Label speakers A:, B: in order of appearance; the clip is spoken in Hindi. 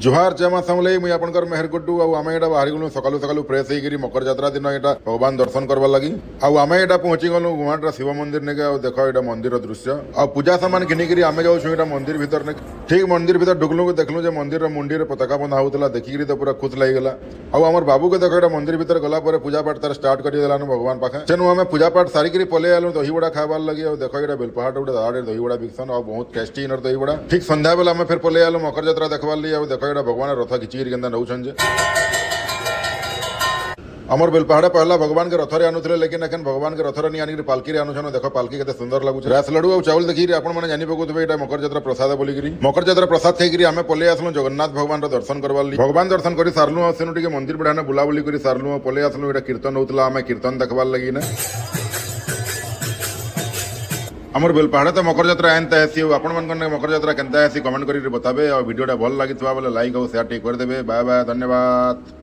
A: जुहार जय मां समलेई मुई आपनकर मेहर गुड्डू आउ आमे एटा बाहरी गलु सकालु सकालु फ्रेश होइकरी मकर यात्रा दिन एटा भगवान दर्शन करवा लगी आउ आमे एटा पहुंची गलु गुवाहाटीर शिव मंदिर नेके आउ देखो एटा मंदिर दृश्य आउ पूजा सामान घिनिकरी आमे जाउ एटा मंदिर भीतर ने ठीक मंदिर भीतर ढुकलु के देखलु जे मंदिर मुंडी रे पताका बंधा होतला देखिकरी तो पूरा खुश लागि गेला आउ हमर बाबू के देखो एटा मंदिर भीतर गला पर पूजा पाठ तार स्टार्ट करि देलानु भगवान पाखे सेनु हमें पूजा पाठ सारिकरी पले आलु दही बड़ा खाबार लगी आउ देखो एटा बेलपहाड़ उडे दाडे दही बड़ा बिकसन आउ बहुत टेस्टी इनर दही बड़ा ठीक संध्या बेला हमें फिर पले आलु मकर यात्रा देखबार लिए आउ देखो एटा भगवान रथ खिचिकरी केंदा नउछन जे अमर बेलपहाड़ पहला भगवान के रथरे आनुଥିଲେ लेकिन एखन भगवान के रथरे नहीं आनिकरी पालकी रे आनुछन देखो पालकी केते सुंदर लागुछ रास लड्डू और चावल देखिरी आपण माने जानि पकुथबे एटा मकर यात्रा प्रसाद बोलिकरी मकर यात्रा प्रसाद खाइकरी हमें पले आसलु जगन्नाथ भगवान रो दर्शन करवाली भगवान दर्शन करी सारलु और सेनु टिके मंदिर बढाने बुलाबुली करी सारलु और पले आसलु एटा कीर्तन होतला हमें कीर्तन देखबार लगी ने हमर बेलपहाड़ तो मकर यात्रा एंता ऐसी आपण मन मकर यात्रा केनता ऐसी कमेंट करी बताबे और वीडियोटा भल लागिथवा बोले लाइक और शेयर टिक कर देबे बाय बाय धन्यवाद।